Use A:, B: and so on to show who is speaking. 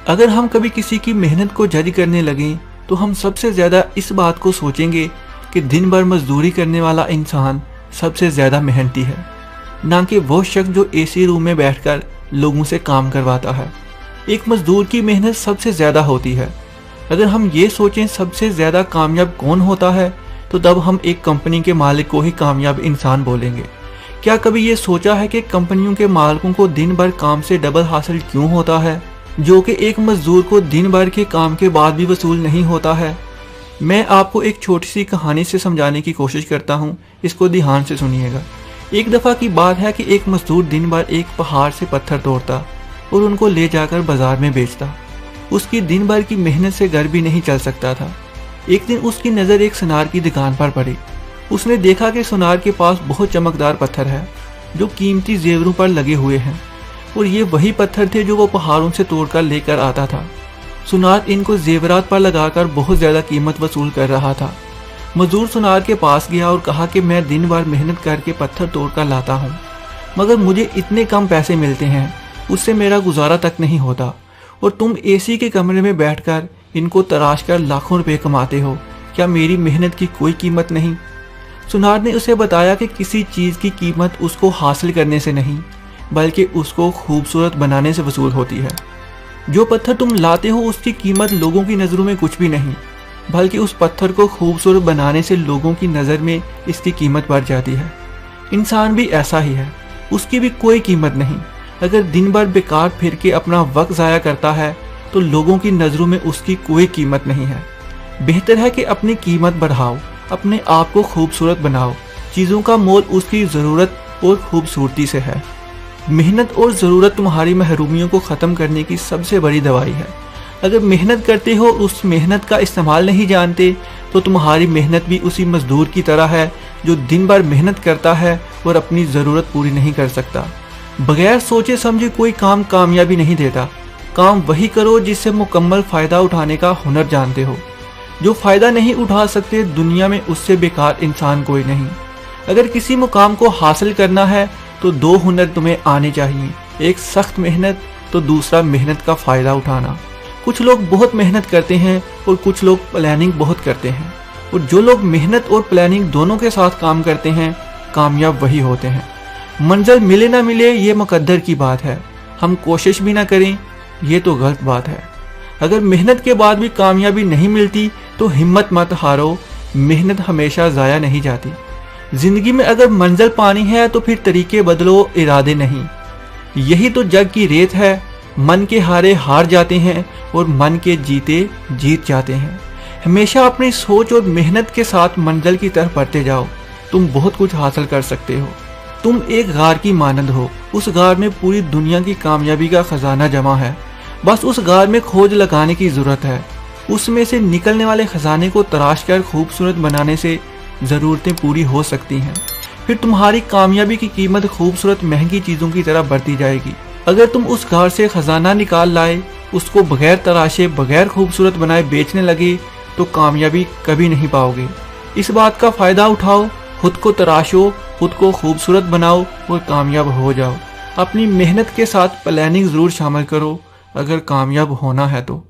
A: अगर हम कभी किसी की मेहनत को जज करने लगें तो हम सबसे ज़्यादा इस बात को सोचेंगे कि दिन भर मजदूरी करने वाला इंसान सबसे ज़्यादा मेहनती है, ना कि वो शख्स जो एसी रूम में बैठकर लोगों से काम करवाता है। एक मजदूर की मेहनत सबसे ज़्यादा होती है। अगर हम ये सोचें सबसे ज़्यादा कामयाब कौन होता है तो तब हम एक कंपनी के मालिक को ही कामयाब इंसान बोलेंगे। क्या कभी ये सोचा है कि कंपनियों के मालिकों को दिन भर काम से डबल हासिल क्यों होता है, जो कि एक मजदूर को दिन भर के काम के बाद भी वसूल नहीं होता है? मैं आपको एक छोटी सी कहानी से समझाने की कोशिश करता हूँ, इसको ध्यान से सुनिएगा। एक दफ़ा की बात है कि एक मजदूर दिन भर एक पहाड़ से पत्थर तोड़ता और उनको ले जाकर बाजार में बेचता। उसकी दिन भर की मेहनत से घर भी नहीं चल सकता था। एक दिन उसकी नज़र एक सुनार की दुकान पर पड़ी। उसने देखा कि सुनार के पास बहुत चमकदार पत्थर है जो कीमती जेवरों पर लगे हुए हैं, और ये वही पत्थर थे जो वो पहाड़ों से तोड़कर लेकर आता था। सुनार इनको जेवरात पर लगाकर बहुत ज़्यादा कीमत वसूल कर रहा था। मजदूर सुनार के पास गया और कहा कि मैं दिन भर मेहनत करके पत्थर तोड़कर लाता हूँ, मगर मुझे इतने कम पैसे मिलते हैं, उससे मेरा गुजारा तक नहीं होता, और तुम एसी के कमरे में बैठकर इनको तराश कर लाखों रुपए कमाते हो। क्या मेरी मेहनत की कोई कीमत नहीं? सुनार ने उसे बताया कि किसी चीज़ की कीमत उसको हासिल करने से नहीं, बल्कि उसको खूबसूरत बनाने से वसूल होती है। जो पत्थर तुम लाते हो उसकी कीमत लोगों की नज़रों में कुछ भी नहीं, बल्कि उस पत्थर को खूबसूरत बनाने से लोगों की नज़र में इसकी कीमत बढ़ जाती है। इंसान भी ऐसा ही है, उसकी भी कोई कीमत नहीं। अगर दिन भर बेकार फिर के अपना वक्त ज़ाया करता है तो लोगों की नज़रों में उसकी कोई कीमत नहीं है। बेहतर है कि अपनी कीमत बढ़ाओ, अपने आप को खूबसूरत बनाओ। चीज़ों का मोल उसकी ज़रूरत और खूबसूरती से है। मेहनत और ज़रूरत तुम्हारी महरूमियों को ख़त्म करने की सबसे बड़ी दवाई है। अगर मेहनत करते हो उस मेहनत का इस्तेमाल नहीं जानते तो तुम्हारी मेहनत भी उसी मजदूर की तरह है जो दिन भर मेहनत करता है और अपनी ज़रूरत पूरी नहीं कर सकता। बगैर सोचे समझे कोई काम कामयाबी नहीं देता। काम वही करो जिससे मुकम्मल फ़ायदा उठाने का हुनर जानते हो। जो फ़ायदा नहीं उठा सकते दुनिया में उससे बेकार इंसान कोई नहीं। अगर किसी मुकाम को हासिल करना है तो दो हुनर तुम्हें आने चाहिए, एक सख्त मेहनत तो दूसरा मेहनत का फ़ायदा उठाना। कुछ लोग बहुत मेहनत करते हैं और कुछ लोग प्लानिंग बहुत करते हैं, और जो लोग मेहनत और प्लानिंग दोनों के साथ काम करते हैं कामयाब वही होते हैं। मंजिल मिले ना मिले ये मुकद्दर की बात है, हम कोशिश भी ना करें ये तो गलत बात है। अगर मेहनत के बाद भी कामयाबी नहीं मिलती तो हिम्मत मत हारो, मेहनत हमेशा ज़ाया नहीं जाती। ज़िंदगी में अगर मंजिल पानी है तो फिर तरीके बदलो, इरादे नहीं। यही तो जग की रेत है, मन के हारे हार जाते हैं और मन के जीते जीत जाते हैं। हमेशा अपनी सोच और मेहनत के साथ मंजिल की तरफ बढ़ते जाओ, तुम बहुत कुछ हासिल कर सकते हो। तुम एक गार की मानंद हो, उस गार में पूरी दुनिया की कामयाबी का खजाना जमा है। बस उस गार में खोज लगाने की ज़रूरत है। उसमें से निकलने वाले खजाने को तराश कर खूबसूरत बनाने से ज़रूरतें पूरी हो सकती हैं। फिर तुम्हारी कामयाबी की कीमत खूबसूरत महंगी चीज़ों की तरह बढ़ती जाएगी। अगर तुम उस गार से खजाना निकाल लाए, उसको बगैर तराशे बगैर खूबसूरत बनाए बेचने लगे तो कामयाबी कभी नहीं पाओगे। इस बात का फ़ायदा उठाओ, खुद को तराशो, खुद को खूबसूरत बनाओ और कामयाब हो जाओ। अपनी मेहनत के साथ प्लानिंग ज़रूर शामिल करो अगर कामयाब होना है तो।